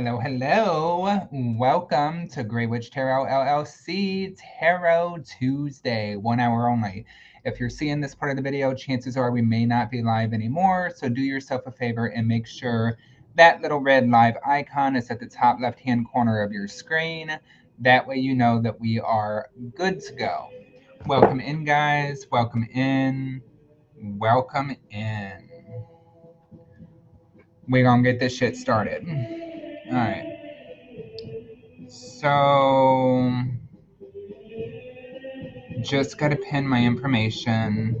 Hello, hello. Welcome to Gray Witch Tarot LLC Tarot Tuesday, 1 hour only. If you're seeing this part of the video, chances are we may not be live anymore. So do yourself a favor and make sure that little red live icon is at the top left-hand corner of your screen. That way you know that we are good to go. Welcome in, guys. Welcome in. Welcome in. We're gonna get this shit started. All right. So, just gotta pin my information.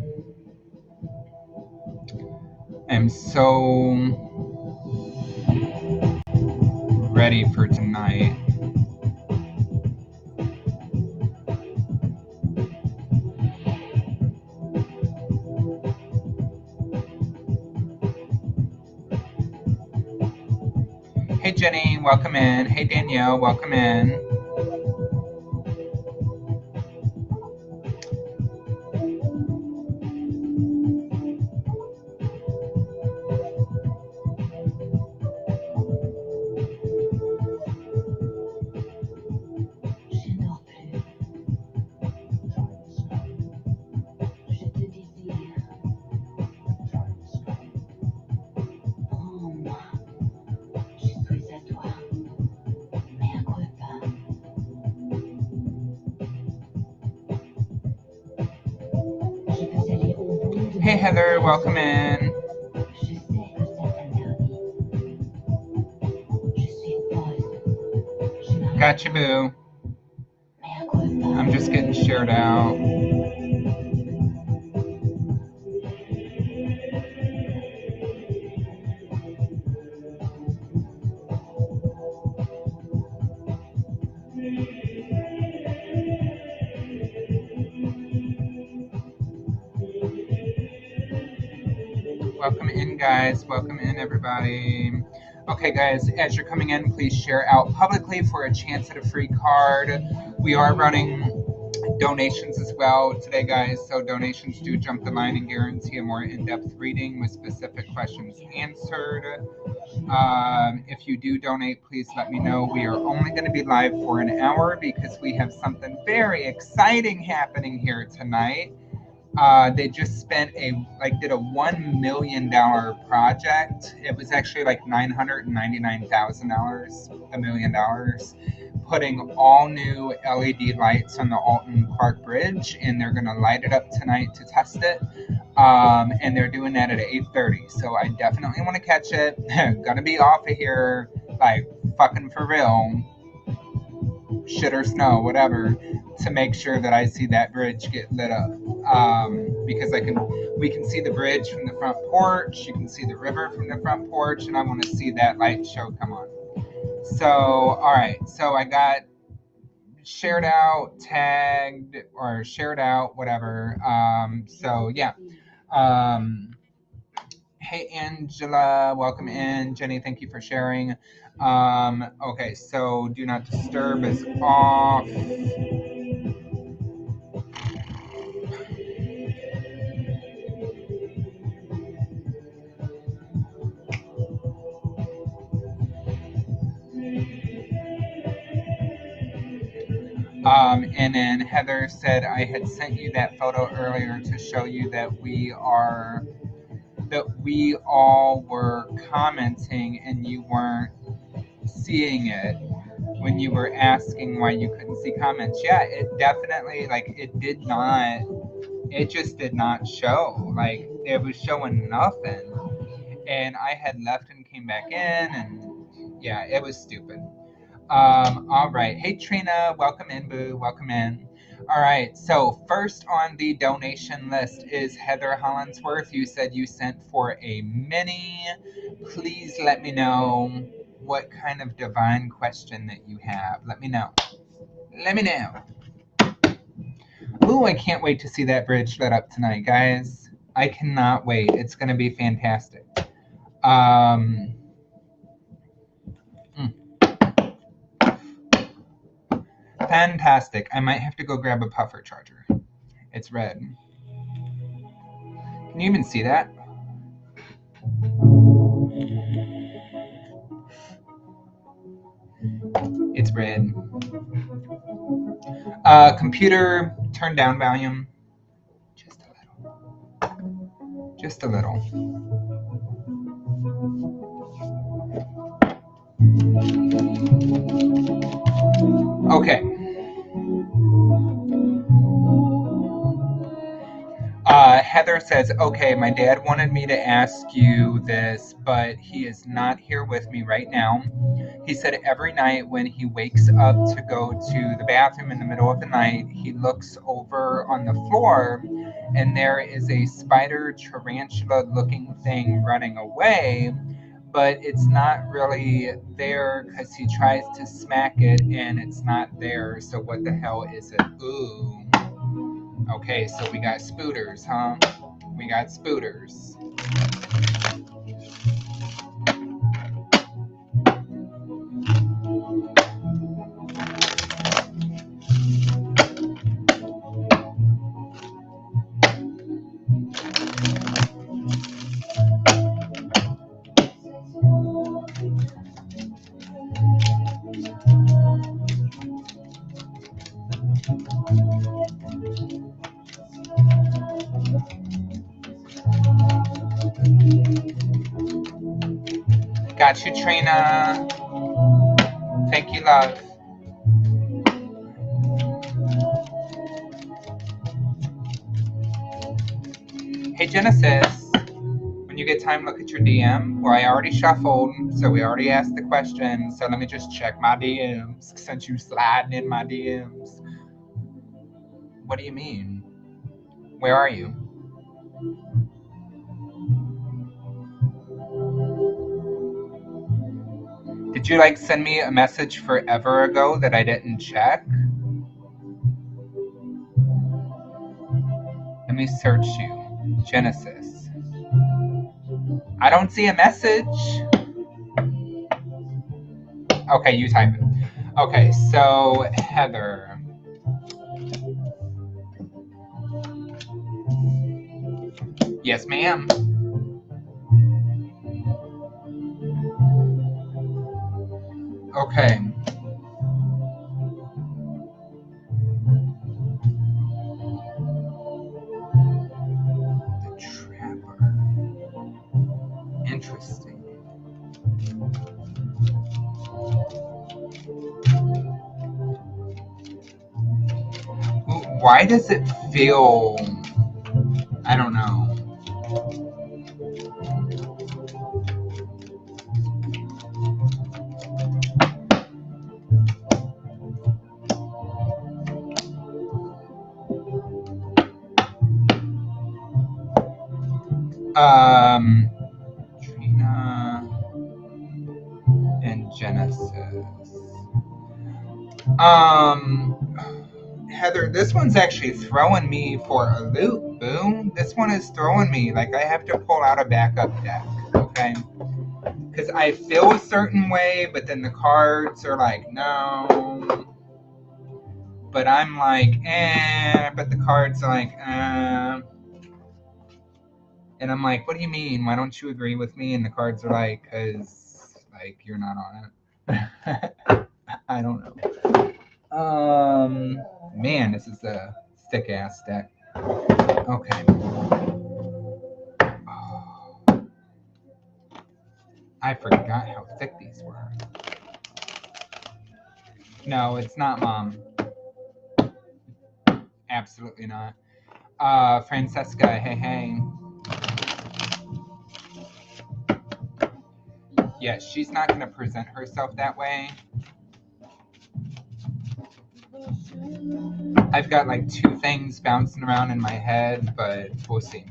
I'm so ready for tonight. Hey Jenny, welcome in. Hey Danielle, welcome in. Hey Heather, welcome in. Gotcha, boo. I'm just getting shared out. Welcome in, guys. Welcome in, everybody. Okay, guys, as you're coming in, please share out publicly for a chance at a free card. We are running donations as well today, guys, so donations do jump the line and guarantee a more in-depth reading with specific questions answered. If you do donate, please let me know. We are only going to be live for an hour because we have something very exciting happening here tonight. They just did a $1 million project. It was actually like $999,000, $1 million, putting all new LED lights on the Alton Park Bridge, and they're gonna light it up tonight to test it. And they're doing that at 8:30. So I definitely want to catch it. Gonna be off of here, like fucking for real, shit or snow, whatever, to make sure that I see that bridge get lit up. Because we can see the bridge from the front porch, you can see the river from the front porch, and I want to see that light show come on. So, all right, so I got shared out, tagged, or shared out, whatever. So yeah. Hey Angela, welcome in. Jenny, thank you for sharing. Okay, so do not disturb is off. And then Heather said I had sent you that photo earlier to show you that we all were commenting and you weren't seeing it when you were asking why you couldn't see comments. Yeah, it definitely, like, it just did not show. Like, it was showing nothing. And I had left and came back in, and yeah, it was stupid. All right. Hey, Trina, welcome in, boo. Welcome in. All right. So, first on the donation list is Heather Hollinsworth. You said you sent for a mini. Please let me know what kind of divine question that you have. Let me know. Let me know. Ooh, I can't wait to see that bridge lit up tonight, guys. I cannot wait. It's going to be fantastic. Fantastic. I might have to go grab a puffer charger. It's red. Can you even see that? It's red. Computer, turn down volume. Just a little. Just a little. Okay. Heather says, okay, my dad wanted me to ask you this, but he is not here with me right now. He said every night when he wakes up to go to the bathroom in the middle of the night, he looks over on the floor and there is a spider tarantula looking thing running away, but it's not really there because he tries to smack it and it's not there. So what the hell is it? Ooh. Okay, so we got spooters, huh? We got spooters. Got you, Trina. Thank you, love. Hey, Genesis. When you get time, look at your DM. Well, I already shuffled, so we already asked the question. So let me just check my DMs since you sliding in my DMs. What do you mean? Where are you? Did you like send me a message forever ago that I didn't check? Let me search you. Genesis. I don't see a message. Okay, you type it. Okay, so Heather. Yes, ma'am. Okay. The Trapper. Interesting. Why does it feel... I don't know. Trina and Genesis. Heather, this one's actually throwing me for a loop, boo. This one is throwing me. Like, I have to pull out a backup deck, okay? Because I feel a certain way, but then the cards are like, no. But I'm like, but the cards are like, And I'm like, what do you mean? Why don't you agree with me? And the cards are like, because, like, you're not on it. I don't know. Man, this is a thick-ass deck. Okay. Oh. I forgot how thick these were. No, it's not, Mom. Absolutely not. Francesca, hey. Yeah, she's not going to present herself that way. I've got like two things bouncing around in my head, but we'll see.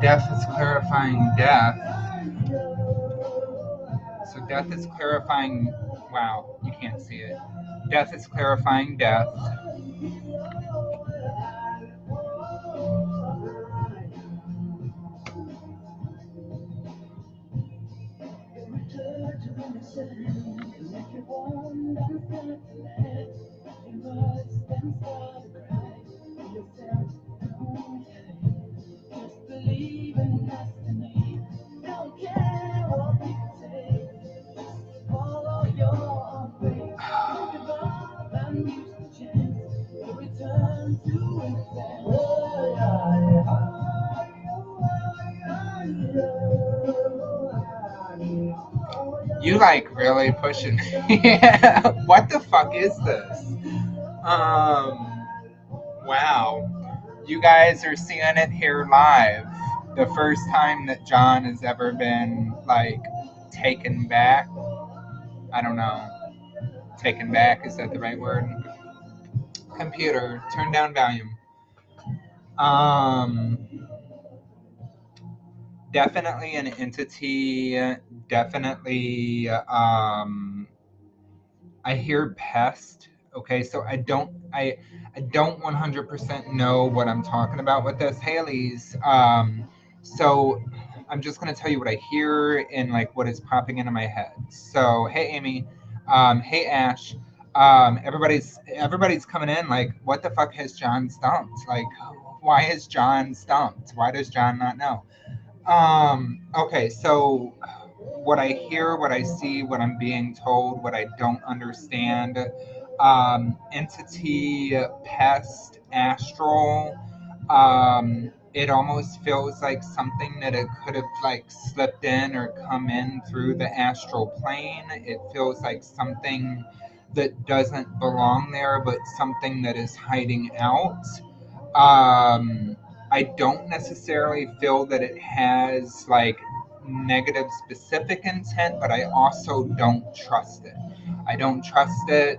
Death is clarifying death. Death is clarifying. Wow, you can't see it. Death is clarifying death. You like really pushing me. What the fuck is this? Wow. You guys are seeing it here live. The first time that John has ever been like taken back. I don't know. Taken back, is that the right word? Computer, turn down volume. Definitely an entity, definitely I hear pest. Okay, so I don't 100% know what I'm talking about with this. Haley's. So I'm just gonna tell you what I hear and like what is popping into my head. So hey Amy, hey Ash. Everybody's coming in like, what the fuck has John stumped? Like, why is John stumped? Why does John not know? Okay, so what I hear, what I see, what I'm being told, what I don't understand, entity, pest, astral, it almost feels like something that it could have like slipped in or come in through the astral plane. It feels like something that doesn't belong there, but something that is hiding out. I don't necessarily feel that it has like negative specific intent, but I also don't trust it. I don't trust it.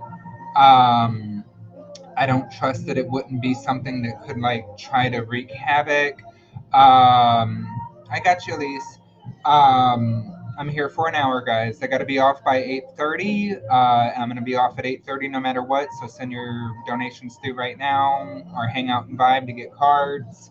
I don't trust that it wouldn't be something that could like try to wreak havoc. I got you, Elise. I'm here for an hour, guys. I got to be off by 8:30. I'm gonna be off at 8:30 no matter what. So send your donations through right now, or hang out and vibe to get cards,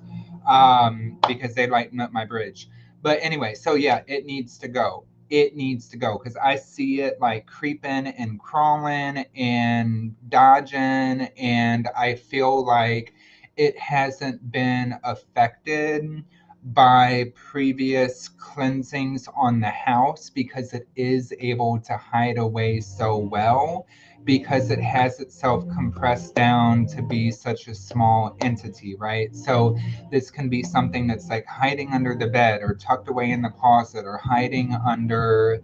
because they lighten up my bridge. But anyway, so yeah, it needs to go. It needs to go because I see it like creeping and crawling and dodging, and I feel like it hasn't been affected by previous cleansings on the house because it is able to hide away so well because it has itself compressed down to be such a small entity, right? So this can be something that's like hiding under the bed or tucked away in the closet or hiding under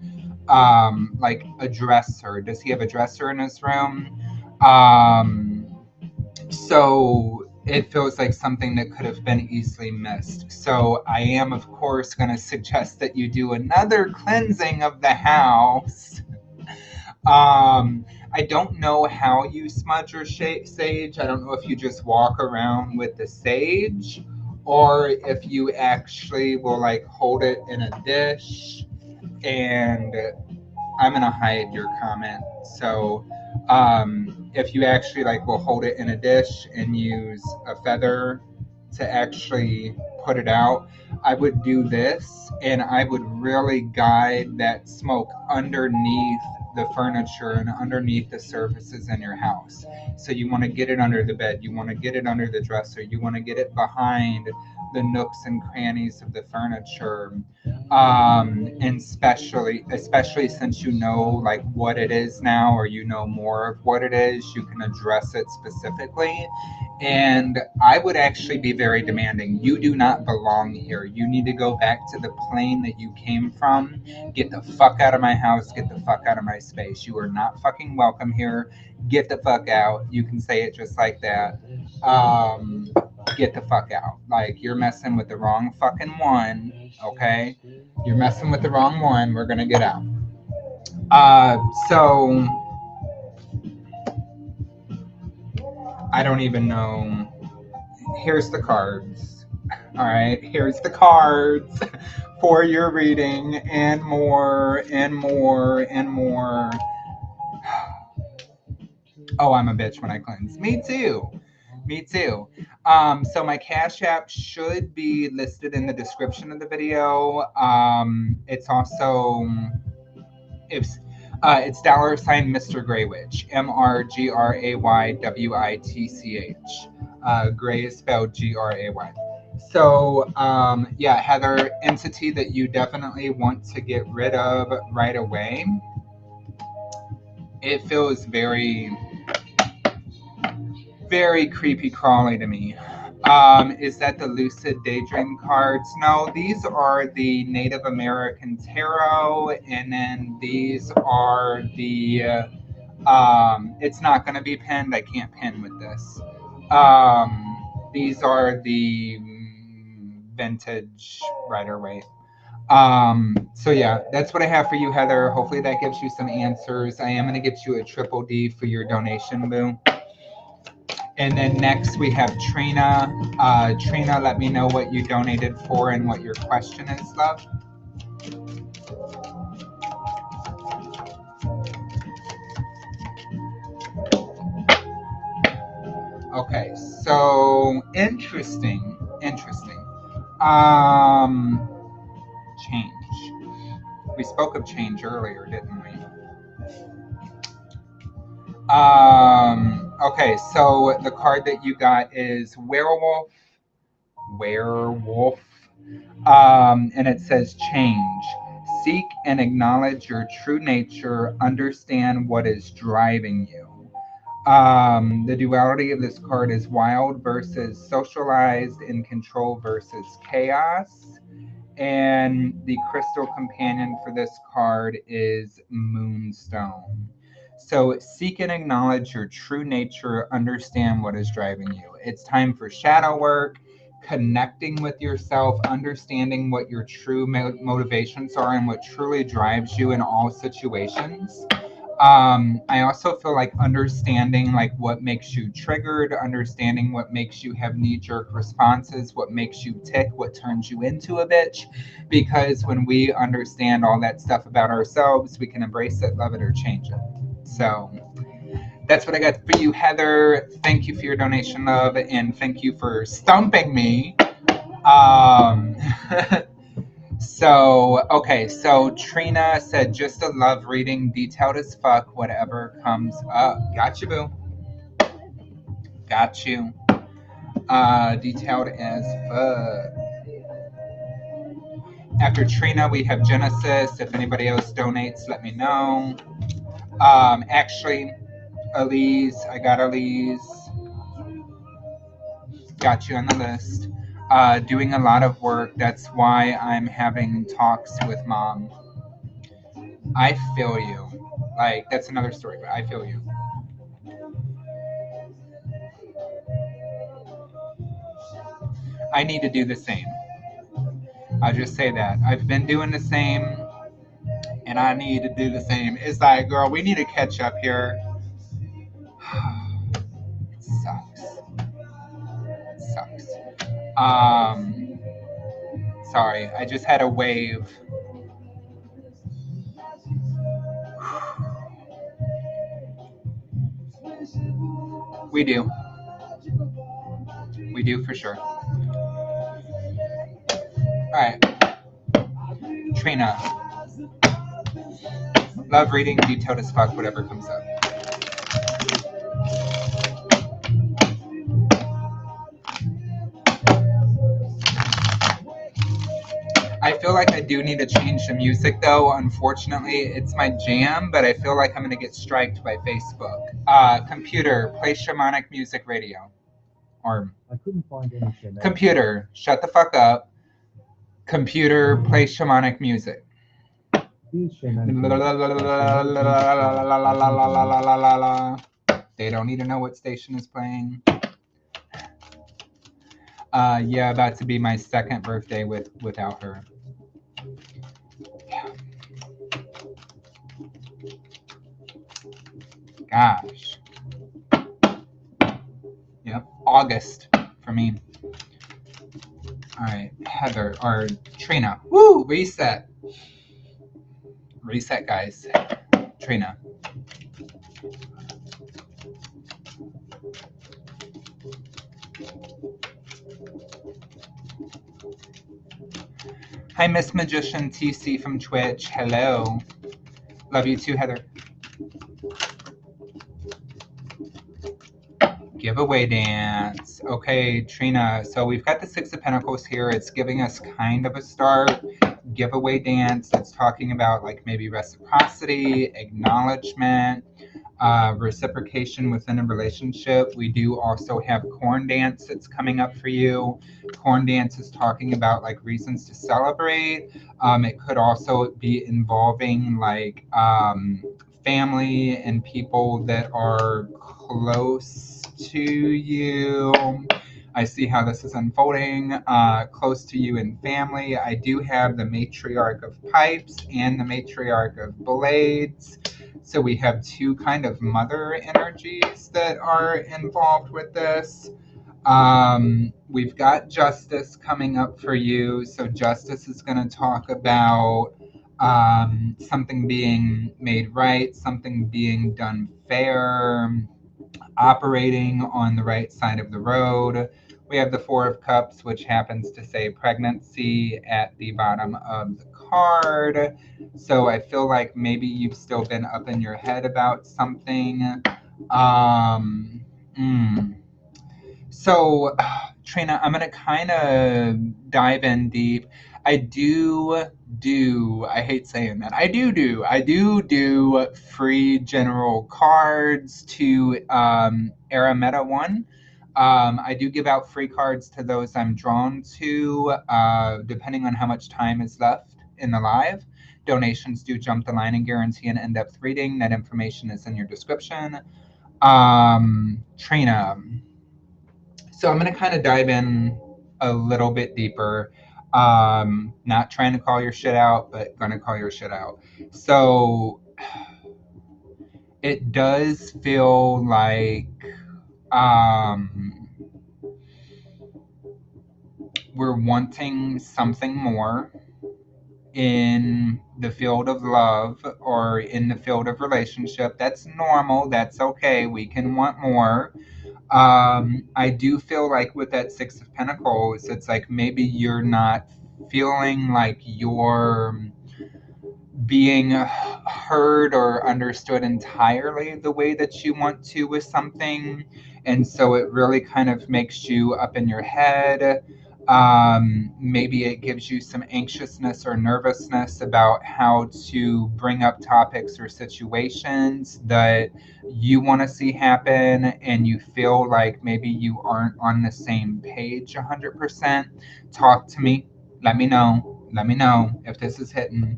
like a dresser. Does he have a dresser in his room? So it feels like something that could have been easily missed. So I am, of course, going to suggest that you do another cleansing of the house. I don't know how you smudge your sage. I don't know if you just walk around with the sage or if you actually will like hold it in a dish. And I'm gonna hide your comment. So if you actually like will hold it in a dish and use a feather to actually put it out, I would do this and I would really guide that smoke underneath the furniture and underneath the surfaces in your house. So you want to get it under the bed, you want to get it under the dresser, you want to get it behind the nooks and crannies of the furniture, and especially since you know like what it is now, or you know more of what it is, you can address it specifically. And I would actually be very demanding. You do not belong here. You need to go back to the plane that you came from. Get the fuck out of my house. Get the fuck out of my space. You are not fucking welcome here. Get the fuck out. You can say it just like that. Get the fuck out. Like, you're messing with the wrong fucking one, okay? You're messing with the wrong one. We're gonna get out. So I don't even know. Here's the cards. All right, here's the cards for your reading, and more, and more, and more. Oh, I'm a bitch when I cleanse. Me too. Me too. So my Cash App should be listed in the description of the video. It's also, it's $ Mr. Graywitch, mrgraywitch. Gray is spelled Gray. So, yeah, Heather, entity that you definitely want to get rid of right away. It feels very, very creepy crawly to me. Is that the Lucid Daydream cards? No, these are the Native American Tarot, and then these are the, it's not going to be pinned. I can't pin with this. These are the vintage Rider-Waite. So yeah, that's what I have for you, Heather. Hopefully that gives you some answers. I am going to get you a triple D for your donation, boo. And then next we have Trina. Trina, let me know what you donated for and what your question is, love. Okay, so interesting. Change. We spoke of change earlier, didn't we? Okay, so the card that you got is Werewolf. And it says change. Seek and acknowledge your true nature. Understand what is driving you. The duality of this card is wild versus socialized, and control versus chaos. And the crystal companion for this card is Moonstone. So seek and acknowledge your true nature, understand what is driving you. It's time for shadow work, connecting with yourself, understanding what your true motivations are and what truly drives you in all situations. I also feel like understanding like what makes you triggered, understanding what makes you have knee-jerk responses, what makes you tick, what turns you into a bitch. Because when we understand all that stuff about ourselves, we can embrace it, love it, or change it. So that's what I got for you, Heather. Thank you for your donation, love, and thank you for stumping me. So, okay, so Trina said, just a love reading, detailed as fuck, whatever comes up. Got you, boo. Got you. Detailed as fuck. After Trina, we have Genesis. If anybody else donates, let me know. Actually, Elise, I got Elise. Got you on the list. Doing a lot of work. That's why I'm having talks with Mom. I feel you. Like, that's another story, but I feel you. I need to do the same. I'll just say that. I've been doing the same, and I need to do the same. It's like, girl, we need to catch up here. It sucks. It sucks. Sorry, I just had a wave. We do. We do for sure. Alright. Trina. Love reading, detailed as fuck, whatever comes up. I feel like I do need to change the music, though. Unfortunately, it's my jam, but I feel like I'm going to get striked by Facebook. Computer, play shamanic music radio. Or I couldn't find any shamanic. Computer, shut the fuck up. Computer, play shamanic music. They don't need to know what station is playing. Yeah, about to be my second birthday without her. Yeah. Gosh. Yep, August for me. All right, Heather or Trina. Woo! Reset. Reset, guys. Trina. Hi, Miss Magician TC from Twitch. Hello. Love you too, Heather. Giveaway dance. Okay, Trina. So we've got the Six of Pentacles here. It's giving us kind of a start. Giveaway dance. It's talking about like maybe reciprocity, acknowledgement, reciprocation within a relationship. We do also have corn dance that's coming up for you. Corn dance is talking about like reasons to celebrate. It could also be involving like family and people that are close to you. I see how this is unfolding. Close to you and family. I do have the matriarch of pipes and the matriarch of blades. So we have two kind of mother energies that are involved with this. We've got justice coming up for you. So justice is going to talk about something being made right, something being done fair, operating on the right side of the road. We have the Four of Cups, which happens to say pregnancy at the bottom of the card. So I feel like maybe you've still been up in your head about something. So, Trina, I'm going to kind of dive in deep. I hate saying that. I do free general cards to Arameta One. I do give out free cards to those I'm drawn to, depending on how much time is left in the live. Donations do jump the line and guarantee an in-depth reading. That information is in your description. Trina. So I'm going to kind of dive in a little bit deeper. Not trying to call your shit out, but going to call your shit out. So it does feel like we're wanting something more in the field of love or in the field of relationship. That's normal. That's okay. We can want more. I do feel like with that Six of Pentacles, it's like maybe you're not feeling like you're being heard or understood entirely the way that you want to with something. And so it really kind of makes you up in your head. Maybe it gives you some anxiousness or nervousness about how to bring up topics or situations that you want to see happen, and you feel like maybe you aren't on the same page 100%. Talk to me. Let me know. Let me know if this is hitting.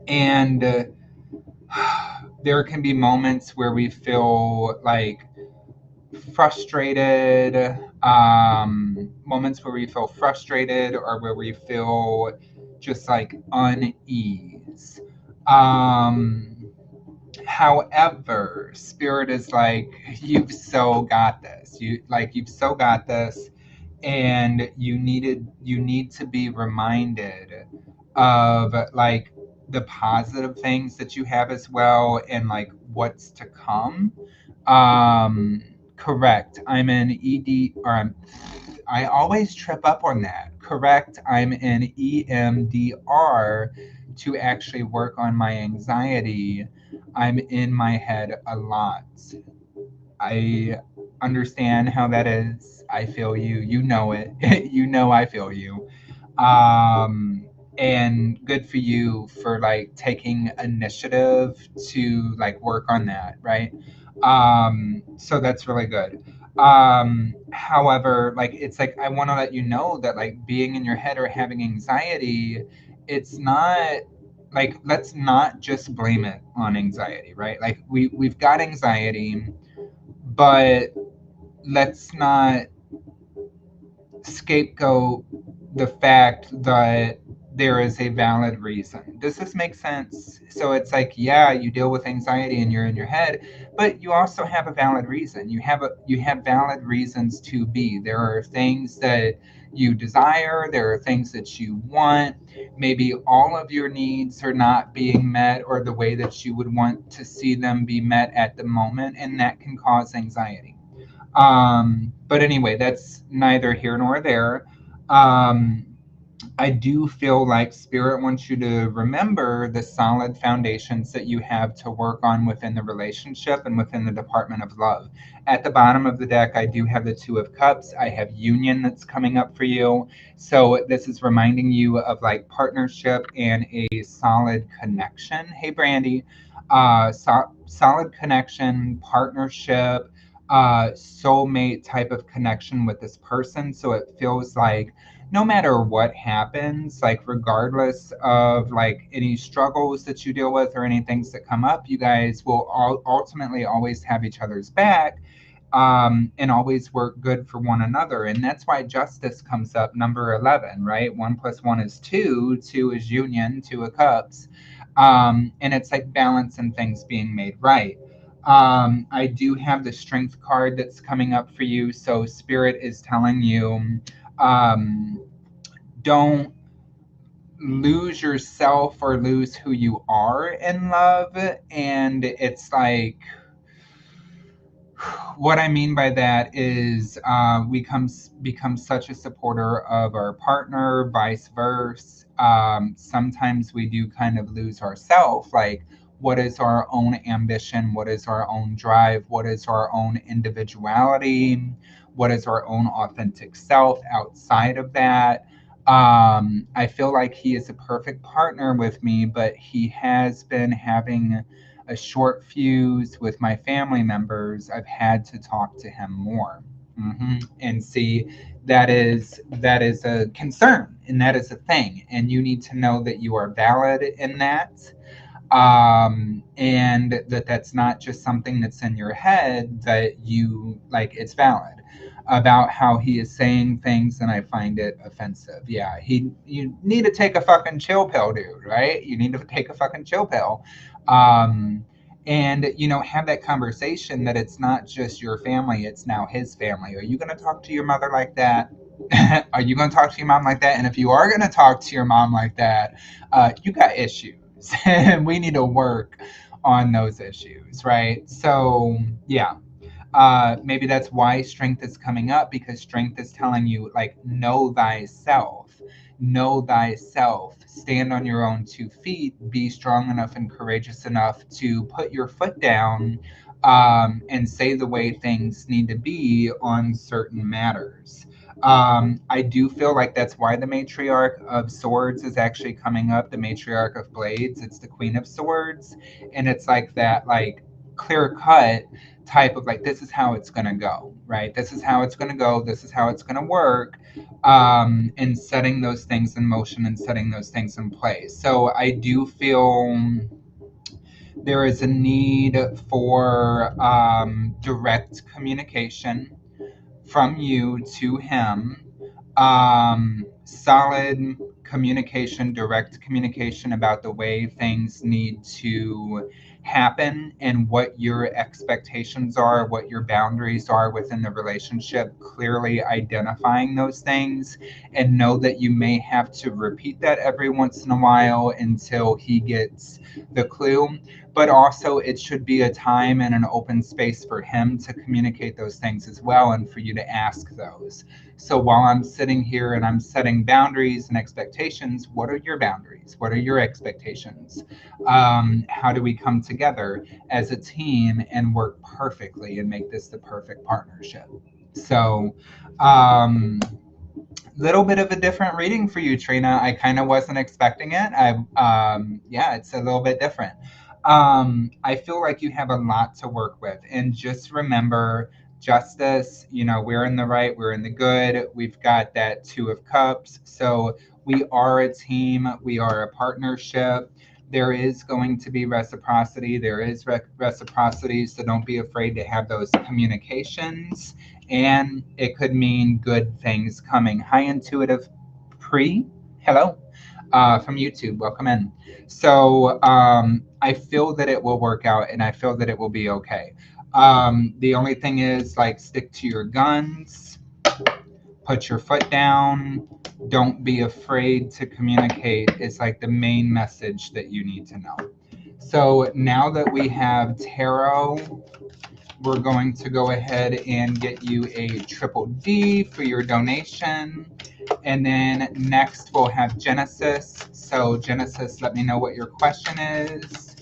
And there can be moments where we feel like frustrated, moments where we feel frustrated or where we feel just like unease. However, Spirit is like, you've so got this. You've so got this, and you need to be reminded of like the positive things that you have as well, and like what's to come. Correct. I'm an ED, or I always trip up on that. Correct. I'm in EMDR to actually work on my anxiety. I'm in my head a lot. I understand how that is. I feel you. You know it. You know I feel you. And good for you for like taking initiative to like work on that, right? So that's really good. However, like it's like I want to let you know that like being in your head or having anxiety, it's not like, let's not just blame it on anxiety, right? Like we've got anxiety, but let's not scapegoat the fact that there is a valid reason. Does this make sense? So it's like, yeah, you deal with anxiety and you're in your head, but you also have a valid reason. You have valid reasons to be. There are things that you desire, there are things that you want. Maybe all of your needs are not being met or the way that you would want to see them be met at the moment, and that can cause anxiety. But anyway, that's neither here nor there. Um, I do feel like Spirit wants you to remember the solid foundations that you have to work on within the relationship and within the department of love. At the bottom of the deck, I do have the Two of Cups. I have union that's coming up for you. So this is reminding you of like partnership and a solid connection. Hey, Brandy. Solid connection, partnership, soulmate type of connection with this person. So it feels like no matter what happens, like regardless of like any struggles that you deal with or any things that come up, you guys will ultimately always have each other's back, and always work good for one another. And that's why justice comes up, number 11, right? 1 plus 1 is 2, 2 is union, 2 of cups. And it's like balance and things being made right. I do have the strength card that's coming up for you. So Spirit is telling you, um, don't lose yourself or lose who you are in love. And it's like, what I mean by that is we become such a supporter of our partner, vice versa. Sometimes we do kind of lose ourselves. Like, what is our own ambition? What is our own drive? What is our own individuality? What is our own authentic self outside of that? I feel like he is a perfect partner with me, but he has been having a short fuse with my family members. I've had to talk to him more. And see, that is a concern, and that is a thing, and you need to know that you are valid in that, and that's not just something that's in your head, that you like, it's valid. About how he is saying things, and I find it offensive. Yeah, you need to take a fucking chill pill, dude, right? You need to take a fucking chill pill. um and have that conversation that it's not just your family, it's now his family. Are you going to talk to your mother like that? Are you going to talk to your mom like that? And if you are going to talk to your mom like that, you got issues. And we need to work on those issues, right? So yeah, maybe that's why strength is coming up, because strength is telling you, like, know thyself, stand on your own 2 feet, be strong enough and courageous enough to put your foot down, and say the way things need to be on certain matters. I do feel like that's why the matriarch of swords is actually coming up. The matriarch of blades, it's the queen of swords, and it's like that, like, clear cut type of like, this is how it's going to go, right? This is how it's going to go, this is how it's going to work. And setting those things in motion and setting those things in place. So I do feel there is a need for direct communication from you to him. Solid communication, direct communication about the way things need to happen and what your expectations are, what your boundaries are within the relationship, clearly identifying those things, and know that you may have to repeat that every once in a while until he gets the clue. But also, it should be a time and an open space for him to communicate those things as well, and for you to ask those. So while I'm sitting here and I'm setting boundaries and expectations, what are your boundaries? What are your expectations? How do we come together as a team and work perfectly and make this the perfect partnership? So, little bit of a different reading for you, Trina. I kind of wasn't expecting it. Yeah, it's a little bit different. I feel like you have a lot to work with, and just remember, justice. We're in the right, we're in the good. We've got that Two of Cups, so we are a team. We are a partnership. There is going to be reciprocity. There is reciprocity, so don't be afraid to have those communications, and it could mean good things coming. High intuitive pre, hello. from YouTube. Welcome in. So I feel that it will work out, and I feel that it will be okay. The only thing is, like, stick to your guns, put your foot down, don't be afraid to communicate. It's like the main message that you need to know. So now that we have tarot, we're going to go ahead and get you a triple D for your donation. And then next we'll have Genesis. So Genesis, let me know what your question is.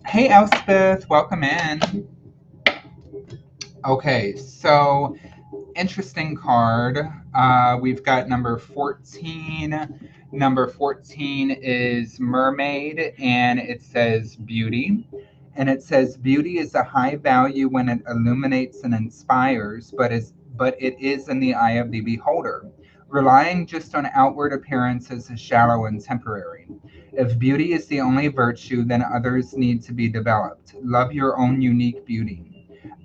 Hey Elspeth, welcome in. Okay, so interesting card. We've got number 14. Number 14 is Mermaid, and it says beauty. And it says beauty is a high value when it illuminates and inspires, but it is in the eye of the beholder. Relying just on outward appearances is shallow and temporary. If beauty is the only virtue, then others need to be developed. Love your own unique beauty.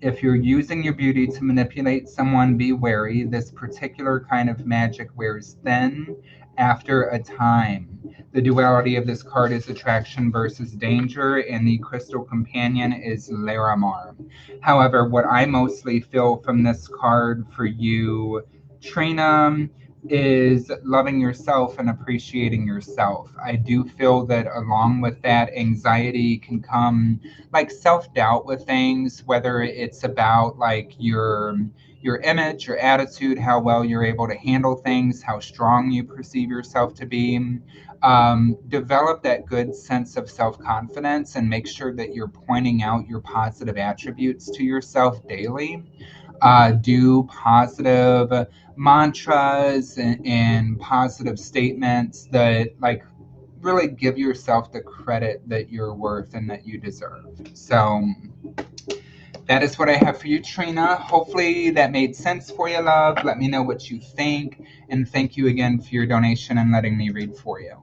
If you're using your beauty to manipulate someone, be wary. This particular kind of magic wears thin after a time. The duality of this card is attraction versus danger, and the crystal companion is Larimar. However, what I mostly feel from this card for you, Trina, is loving yourself and appreciating yourself. I do feel that along with that, anxiety can come, like self-doubt with things, whether it's about like your image, your attitude, how well you're able to handle things, how strong you perceive yourself to be. Develop that good sense of self-confidence and make sure that you're pointing out your positive attributes to yourself daily. Do positive mantras and positive statements that like really give yourself the credit that you're worth and that you deserve. So that is what I have for you, Trina. Hopefully that made sense for you, love. Let me know what you think, and thank you again for your donation and letting me read for you.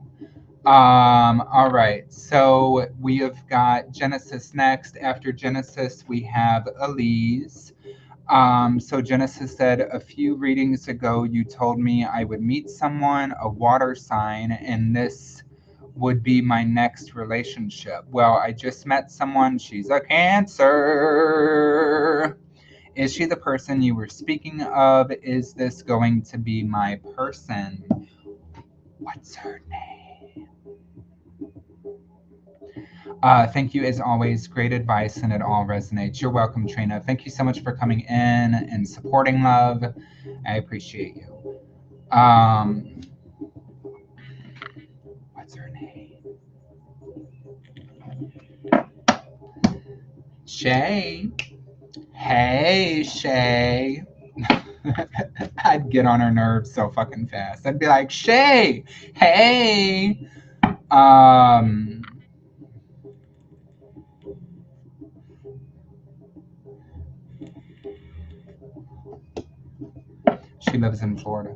All right, so we have got Genesis next. After Genesis, we have Elise. So Genesis said, a few readings ago, you told me I would meet someone, a water sign, and this would be my next relationship. Well, I just met someone. She's a Cancer. Is she the person you were speaking of? Is this going to be my person? What's her name? Thank you, as always. Great advice, and it all resonates. You're welcome, Trina. Thank you so much for coming in and supporting, love. I appreciate you. What's her name? Shay. Hey, Shay. I'd get on her nerves so fucking fast. I'd be like, Shay, hey. She lives in Florida.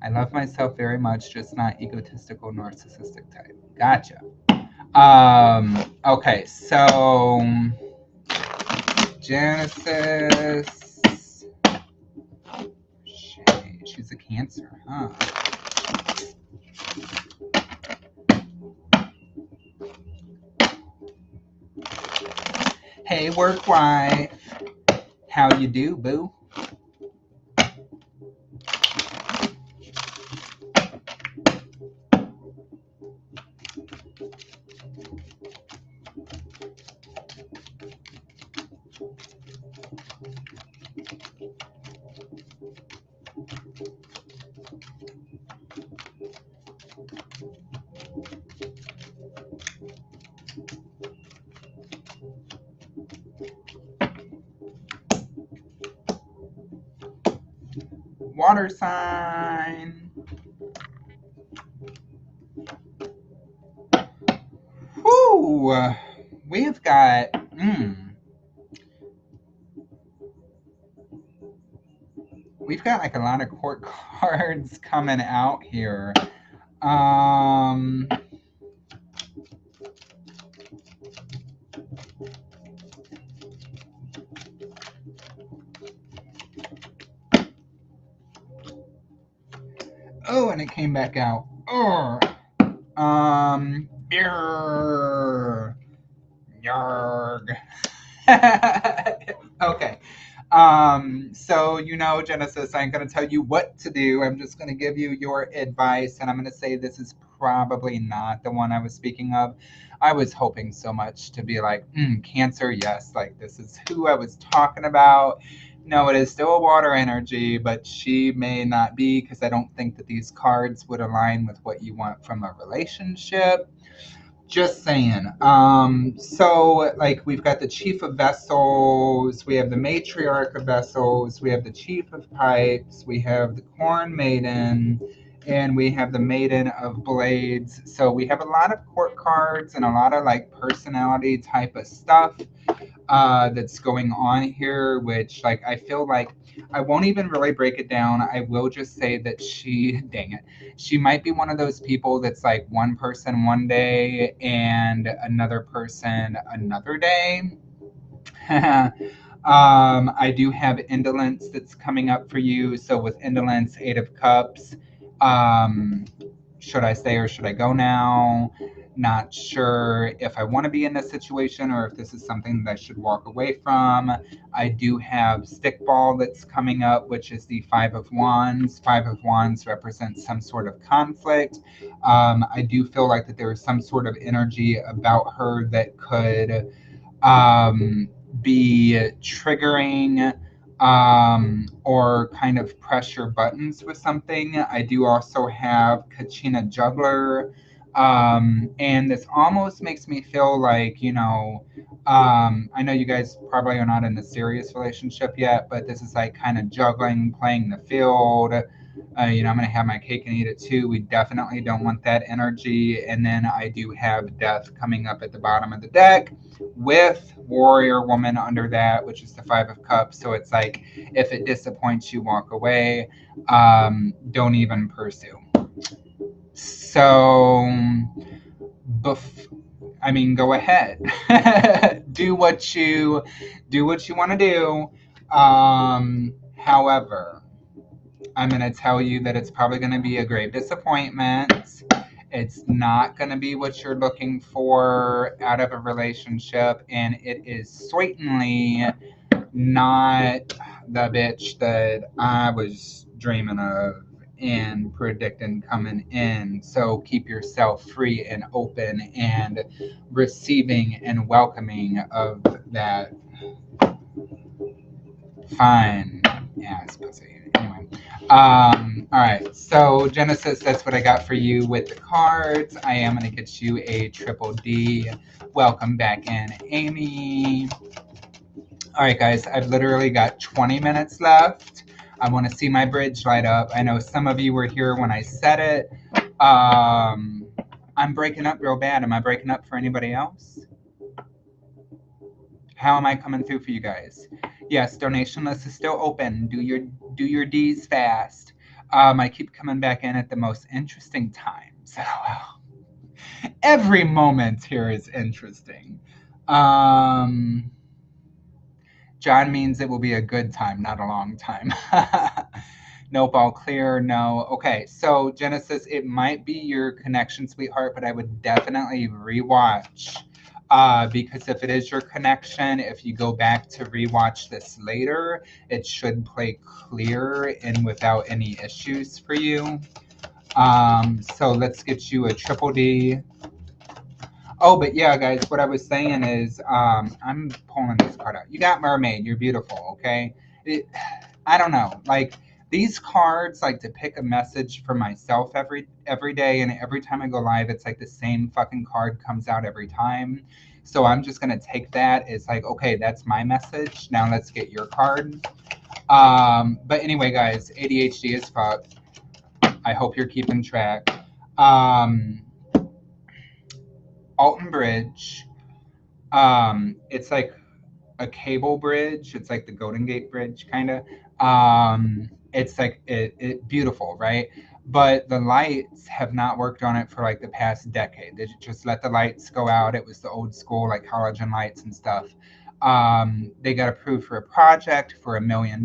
I love myself very much, just not egotistical, narcissistic type. Gotcha. Okay, so Genesis. Shay, she's a Cancer, huh? Hey, work wife. How you do, boo? Water sign. Whoo! We've got we've got like a lot of court cards coming out here. Oh, and it came back out. Oh. Yarg. Yarg. Okay. So Genesis, I ain't gonna tell you what to do. I'm just gonna give you your advice, and I'm gonna say this is probably not the one I was speaking of. I was hoping so much to be like, Cancer, yes, like this is who I was talking about. No, it is still a water energy, but she may not be, because I don't think that these cards would align with what you want from a relationship. Just saying. So like we've got the Chief of Vessels, we have the Matriarch of Vessels, we have the Chief of Pipes, we have the Corn Maiden, and we have the Maiden of Blades. So we have a lot of court cards and a lot of like personality type of stuff that's going on here, which like I feel like I won't even really break it down. I will just say that she, dang it, she might be one of those people that's like one person one day and another person another day. I do have indolence that's coming up for you. So with indolence, Eight of Cups. Um, should I stay or should I go now? Not sure if I want to be in this situation or if this is something that I should walk away from. I do have Stickball that's coming up, which is the Five of Wands. Five of Wands represents some sort of conflict. I do feel like that there is some sort of energy about her that could be triggering or kind of pressure buttons with something. I do also have Kachina Juggler. And this almost makes me feel like, I know you guys probably are not in a serious relationship yet, but this is like kind of juggling, playing the field. I'm going to have my cake and eat it too. We definitely don't want that energy. And then I do have Death coming up at the bottom of the deck with Warrior Woman under that, which is the Five of Cups. So it's like, if it disappoints you, walk away. Don't even pursue. So, go ahead. do what you want to do. However, I'm going to tell you that it's probably going to be a grave disappointment. It's not going to be what you're looking for out of a relationship, and it is certainly not the bitch that I was dreaming of and predicting coming in. So keep yourself free and open and receiving and welcoming of that fine ass pussy. Anyway. All right, so Genesis, that's what I got for you with the cards. I am going to get you a triple D. Welcome back in, Amy. All right, guys, I've literally got 20 minutes left. I want to see my bridge light up. I know some of you were here when I said it. I'm breaking up real bad. Am I breaking up for anybody else? How am I coming through for you guys? Yes, donation list is still open. Do your D's fast. I keep coming back in at the most interesting times. Every moment here is interesting. John means it will be a good time, not a long time. Nope, all clear. No. Okay, so Genesis, it might be your connection, sweetheart, but I would definitely rewatch. Because if it is your connection, if you go back to rewatch this later, it should play clear and without any issues for you. So let's get you a triple D. Oh, but yeah, guys, what I was saying is, I'm pulling this card out. You got Mermaid. You're beautiful, okay? I don't know. Like, these cards, like, to pick a message for myself every day, and every time I go live, it's like the same fucking card comes out every time. So I'm just going to take that. It's like, okay, that's my message. Now let's get your card. But anyway, guys, ADHD is fuck. I hope you're keeping track. Alton Bridge. It's like a cable bridge. It's like the Golden Gate Bridge, kind of. It's like it beautiful, right? But the lights have not worked on it for like the past decade. They just let the lights go out. It was the old school like halogen lights and stuff. They got approved for a project for $1 million.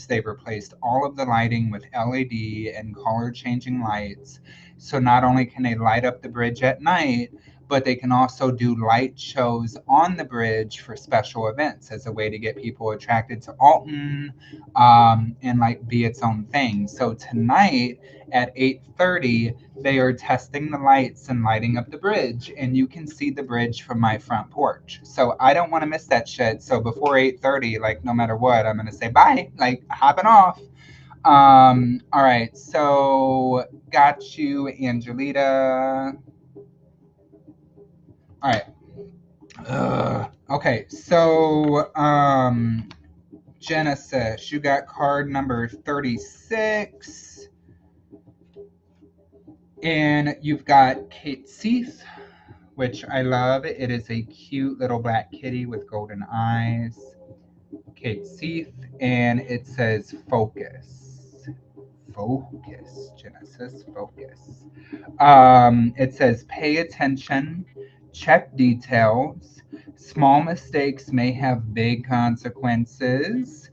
They've replaced all of the lighting with LED and color changing lights. So not only can they light up the bridge at night, but they can also do light shows on the bridge for special events as a way to get people attracted to Alton, and like be its own thing. So tonight at 8:30, they are testing the lights and lighting up the bridge, and you can see the bridge from my front porch. So I don't want to miss that shit. So before 8:30, like no matter what, I'm gonna say bye, like hopping off. All right, so got you, Angelita. All right. Okay, so Genesis, you got card number 36. And you've got Kate Seath, which I love. It is a cute little black kitty with golden eyes. Kate Seath, and it says focus. Focus, Genesis, focus. It says pay attention, check details. Small mistakes may have big consequences.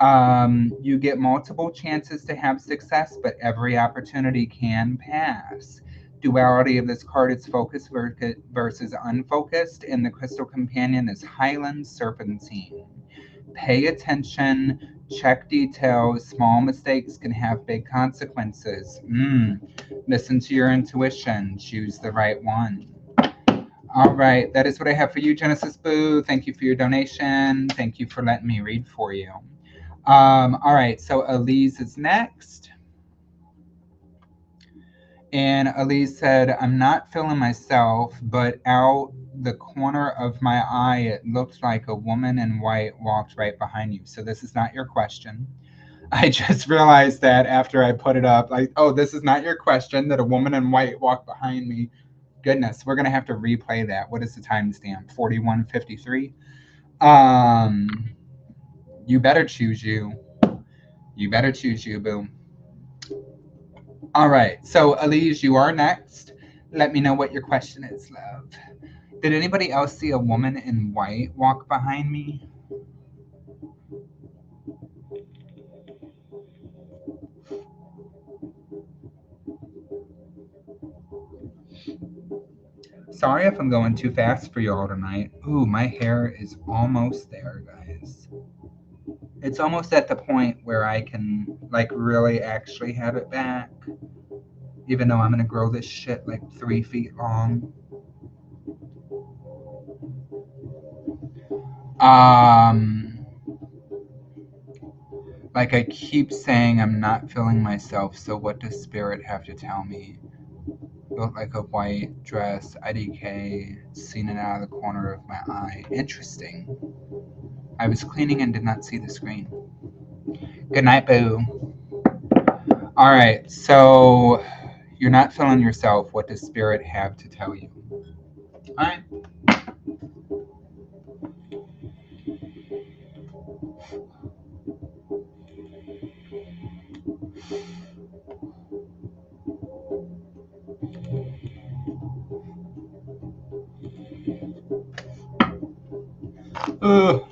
You get multiple chances to have success, but every opportunity can pass. Duality of this card is focus versus unfocused, and the crystal companion is Highland Serpentine. Pay attention, check details. Small mistakes can have big consequences. Listen to your intuition. Choose the right one. All right, that is what I have for you, Genesis Boo. Thank you for your donation. Thank you for letting me read for you. All right, so Elise is next. And Elise said, I'm not feeling myself, but out the corner of my eye, it looked like a woman in white walked right behind you. So this is not your question. I just realized that after I put it up, like, oh, this is not your question, that a woman in white walked behind me. Goodness, we're going to have to replay that. What is the timestamp? 41:53. You better choose you. You better choose you, boo. All right, so Elise, you are next. Let me know what your question is, love. Did anybody else see a woman in white walk behind me? Sorry if I'm going too fast for y'all tonight. Ooh, my hair is almost there, guys. It's almost at the point where I can, like, really actually have it back. Even though I'm gonna grow this shit like 3 feet long. Like I keep saying, I'm not feeling myself, so what does spirit have to tell me? Look like a white dress, IDK, seen it out of the corner of my eye. Interesting. I was cleaning and did not see the screen. Good night, boo. All right, so you're not feeling yourself. What does spirit have to tell you? All right. Ugh.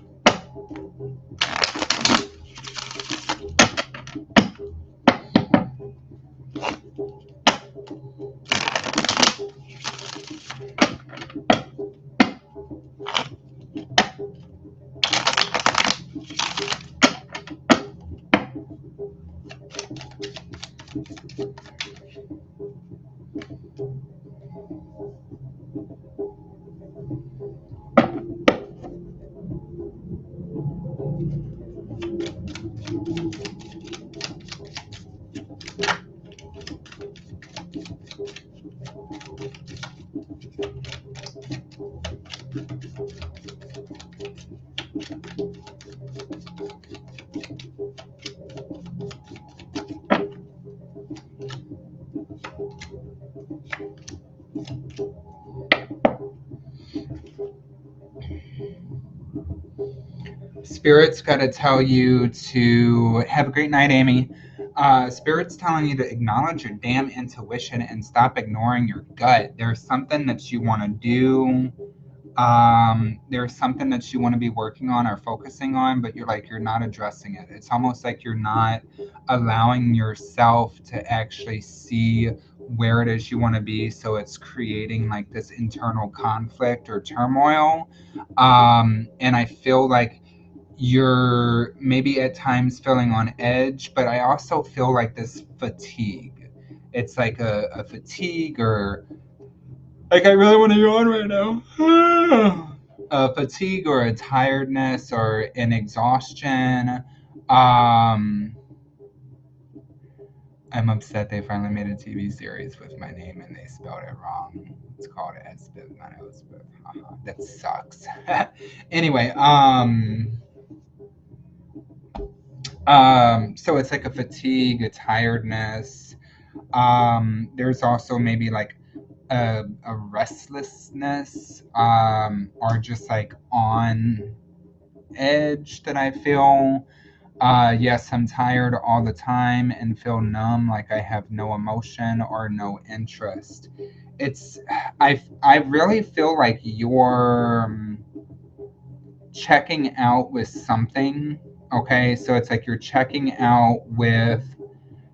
Spirit's got to tell you to have a great night, Amy. Spirit's telling you to acknowledge your damn intuition and stop ignoring your gut. There's something that you want to do. There's something that you want to be working on or focusing on, but you're not addressing it. It's almost like you're not allowing yourself to actually see where it is you want to be. So it's creating like this internal conflict or turmoil. And I feel like you're maybe at times feeling on edge, but I also feel like this fatigue. It's like a fatigue, or like I really want to yawn right now. A fatigue or a tiredness or an exhaustion. Um, I'm upset they finally made a TV series with my name and they spelled it wrong. It's called Esbiv, not Elsbeth. That sucks. Anyway, so it's like a fatigue, a tiredness. There's also maybe like a restlessness, or just like on edge that I feel. Yes, I'm tired all the time and feel numb, like I have no emotion or no interest. It's I really feel like you're checking out with something. Okay, so it's like you're checking out with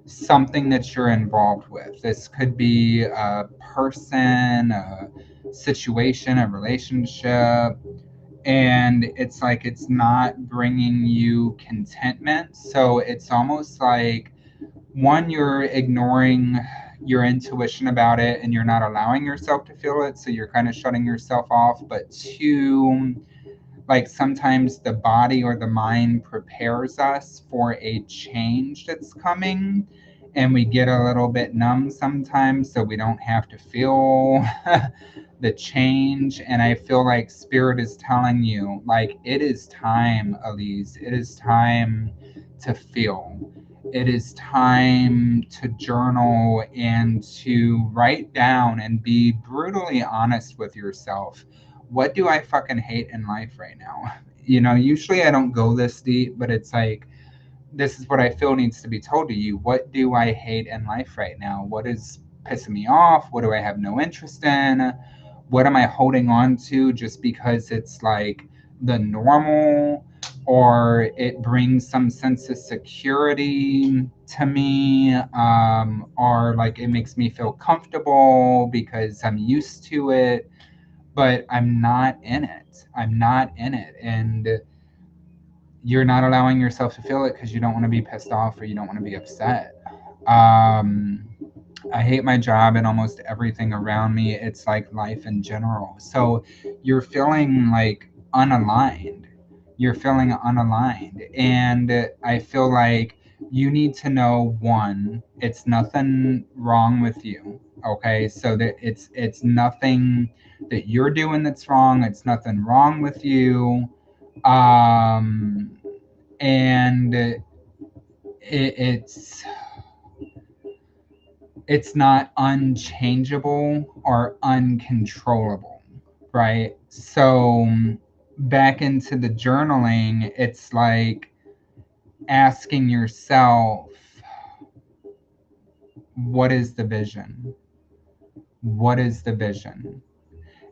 something that you're involved with. This could be a person, a situation, a relationship, and it's like it's not bringing you contentment. So it's almost like, one, you're ignoring your intuition about it and you're not allowing yourself to feel it. So you're kind of shutting yourself off. But two, like sometimes the body or the mind prepares us for a change that's coming, and we get a little bit numb sometimes so we don't have to feel the change. And I feel like spirit is telling you, like, it is time, Elise, it is time to feel. It is time to journal and to write down and be brutally honest with yourself. What do I fucking hate in life right now? Usually I don't go this deep, but it's like, this is what I feel needs to be told to you. What do I hate in life right now? What is pissing me off? What do I have no interest in? What am I holding on to just because it's like the normal, or it brings some sense of security to me, or like it makes me feel comfortable because I'm used to it, but I'm not in it. I'm not in it. And you're not allowing yourself to feel it because you don't want to be pissed off or you don't want to be upset. Um, I hate my job and almost everything around me. It's like life in general. So you're feeling like unaligned. You're feeling unaligned. And I feel like you need to know, one, it's nothing wrong with you. Okay. So that it's nothing that you're doing that's wrong. It's nothing wrong with you. Um and it's not unchangeable or uncontrollable, right? So back into the journaling, it's like asking yourself, what is the vision? What is the vision?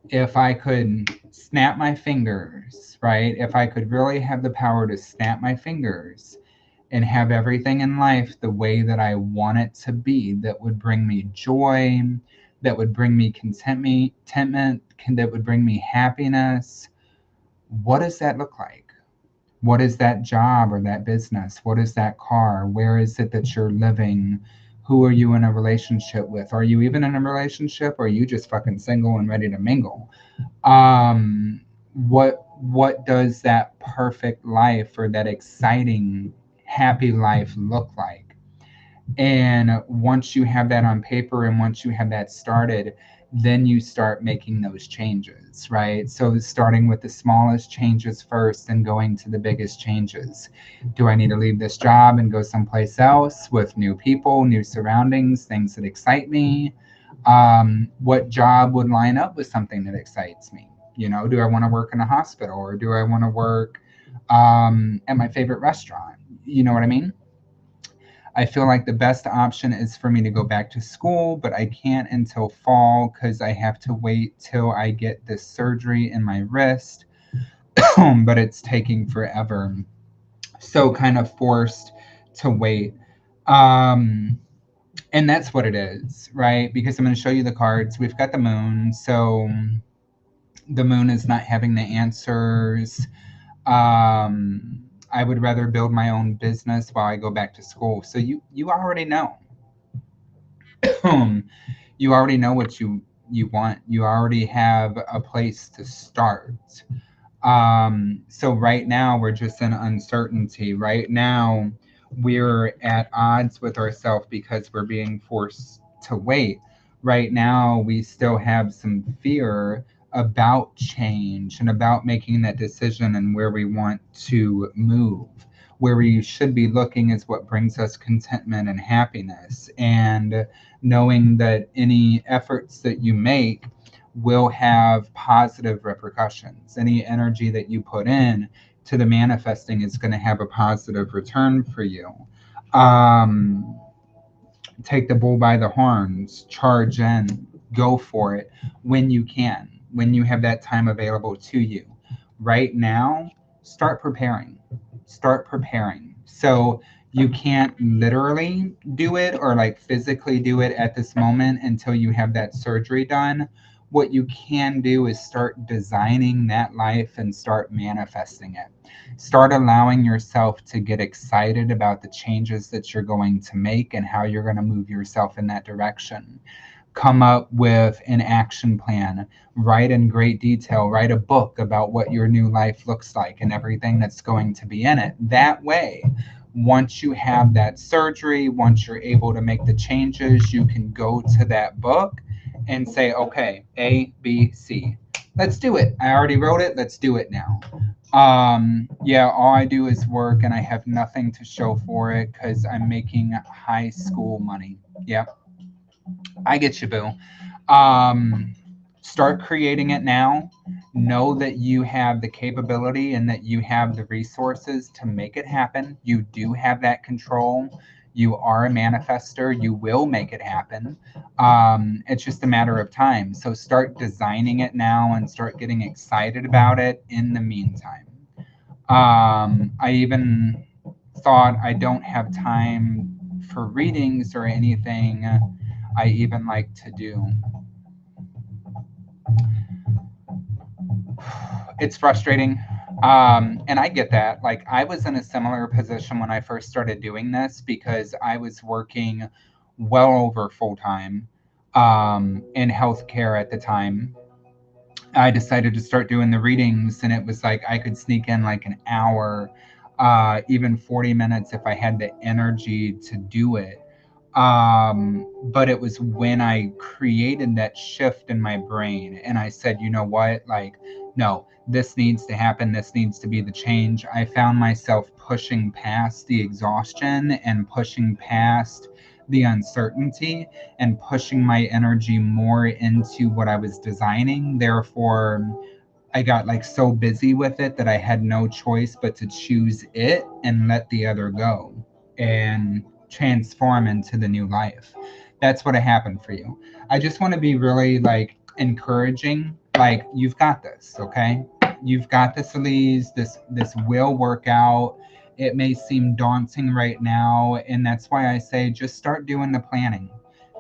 If I could snap my fingers, right? If I could really have the power to snap my fingers and have everything in life the way that I want it to be, that would bring me joy, that would bring me contentment, that would bring me happiness, what does that look like? What is that job or that business? What is that car? Where is it that you're living? Who are you in a relationship with? Are you even in a relationship, or are you just fucking single and ready to mingle? What does that perfect life or that exciting happy life look like? And once you have that on paper and once you have that started, then you start making those changes, right? So starting with the smallest changes first and going to the biggest changes. Do I need to leave this job and go someplace else with new people, new surroundings, things that excite me? What job would line up with something that excites me? Do I want to work in a hospital, or do I want to work at my favorite restaurant? You know what I mean? I feel like the best option is for me to go back to school, but I can't until fall because I have to wait till I get this surgery in my wrist. But it's taking forever. So kind of forced to wait. Um, and that's what it is, right? Because I'm going to show you the cards. We've got the moon. So the moon is not having the answers. I would rather build my own business while I go back to school. So you already know. You already know what you want. You already have a place to start. So right now we're just in uncertainty. Right now we're at odds with ourselves because we're being forced to wait. Right now we still have some fear about change and about making that decision and where we want to move. Where we should be looking is what brings us contentment and happiness, and knowing that any efforts that you make will have positive repercussions. Any energy that you put in to the manifesting is going to have a positive return for you. Um, Take the bull by the horns, charge in, go for it when you can, when you have that time available to you. Right now, start preparing. Start preparing. So you can't literally do it or like physically do it at this moment until you have that surgery done. What you can do is start designing that life and start manifesting it. Start allowing yourself to get excited about the changes that you're going to make and how you're going to move yourself in that direction. Come up with an action plan, write in great detail, write a book about what your new life looks like and everything that's going to be in it. That way, once you have that surgery, once you're able to make the changes, you can go to that book and say, okay, A, B, C. Let's do it. I already wrote it. Let's do it now. Yeah, all I do is work and I have nothing to show for it because I'm making high school money. Yep, I get you, boo. Um, Start creating it now. Know that you have the capability and that you have the resources to make it happen. You do have that control. You are a manifester. You will make it happen. It's just a matter of time. So start designing it now and start getting excited about it in the meantime. I even thought I don't have time for readings or anything. I even like to do. It's frustrating. And I get that. Like, I was in a similar position when I first started doing this because I was working well over full time in healthcare at the time. I decided to start doing the readings, and it was like I could sneak in like an hour, even 40 minutes if I had the energy to do it. But it was when I created that shift in my brain and I said, you know what, like, no, this needs to happen. This needs to be the change. I found myself pushing past the exhaustion and pushing past the uncertainty and pushing my energy more into what I was designing. Therefore, I got like so busy with it that I had no choice but to choose it and let the other go and transform into the new life. That's what happened for you. I just want to be really like encouraging. Like, you've got this, okay? You've got this, Elise. This will work out. It may seem daunting right now, and that's why I say just start doing the planning.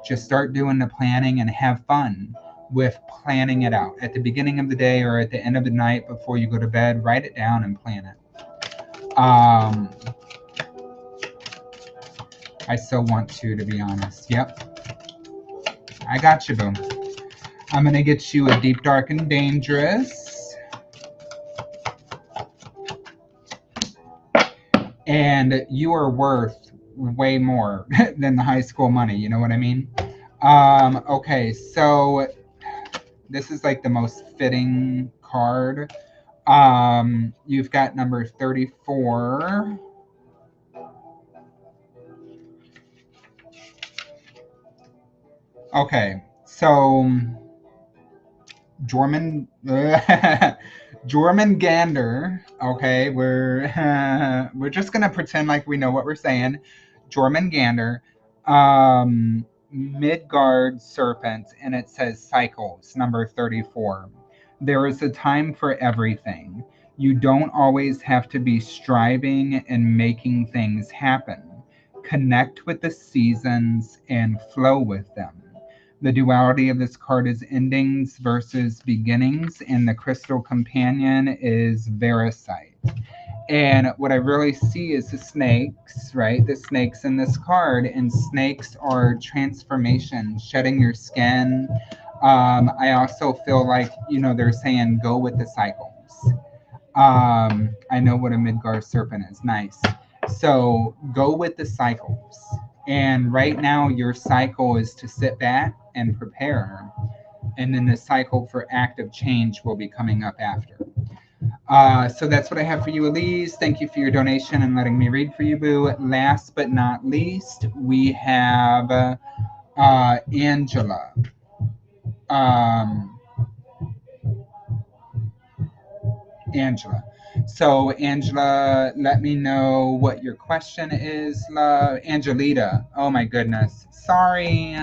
Just start doing the planning and have fun with planning it out. At the beginning of the day or at the end of the night before you go to bed, write it down and plan it. I still want to be honest. Yep. I got you, boom. I'm going to get you a deep, dark, and dangerous. And you are worth way more than the high school money. You know what I mean? Okay, so this is like the most fitting card. You've got number 34. Okay, so Jormungandr. Okay, we're we're just gonna pretend like we know what we're saying. Jormungandr, Midgard serpent, and it says cycles, number 34. There is a time for everything. You don't always have to be striving and making things happen. Connect with the seasons and flow with them. The duality of this card is endings versus beginnings, and the crystal companion is Veracite. And what I really see is the snakes, right? The snakes in this card, and snakes are transformation, shedding your skin. I also feel like, they're saying go with the cycles. I know what a Midgard serpent is. Nice. So go with the cycles. And right now, your cycle is to sit back and prepare. And then the cycle for active change will be coming up after. So that's what I have for you, Elise. Thank you for your donation and letting me read for you, Boo. Last but not least, we have Angela. Angela. So, Angela, let me know what your question is, love. Angelita. Oh, my goodness. Sorry.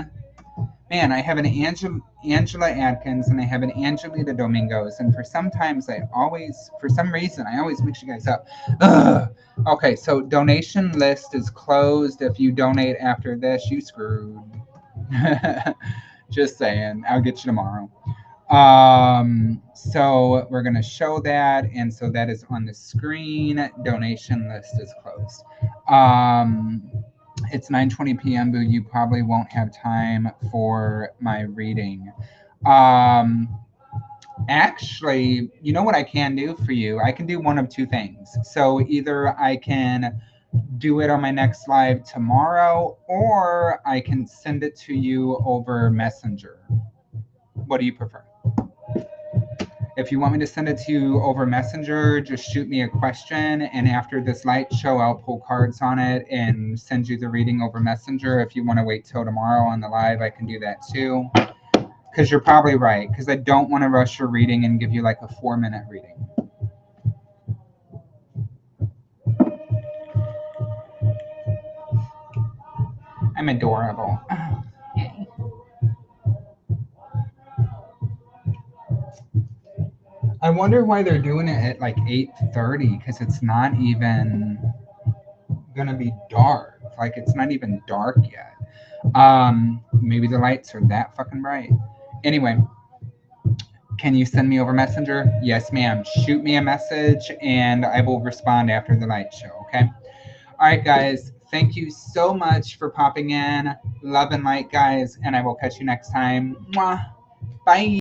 Man, I have an Angela Adkins and I have an Angelita Domingos, and for some reason, I always mix you guys up. Ugh. Okay, so donation list is closed. If you donate after this, you screwed. Just saying. I'll get you tomorrow. So we're going to show that, and so that is on the screen. Donation list is closed. It's 9:20 p.m., Boo. You probably won't have time for my reading. Actually, you know what I can do for you? I can do one of two things. So either I can do it on my next live tomorrow, or I can send it to you over Messenger. What do you prefer? If you want me to send it to you over Messenger, just shoot me a question, and after this light show, I'll pull cards on it and send you the reading over Messenger. If you want to wait till tomorrow on the live, I can do that too. Because you're probably right, because I don't want to rush your reading and give you like a 4-minute reading. I'm adorable. Yay. I wonder why they're doing it at like 8:30, because it's not even gonna be dark. Like, it's not even dark yet. Maybe the lights are that fucking bright. Anyway, can you send me over Messenger? Yes, ma'am. Shoot me a message and I will respond after the light show, okay? All right, guys. Thank you so much for popping in. Love and light, guys, and I will catch you next time. Mwah. Bye.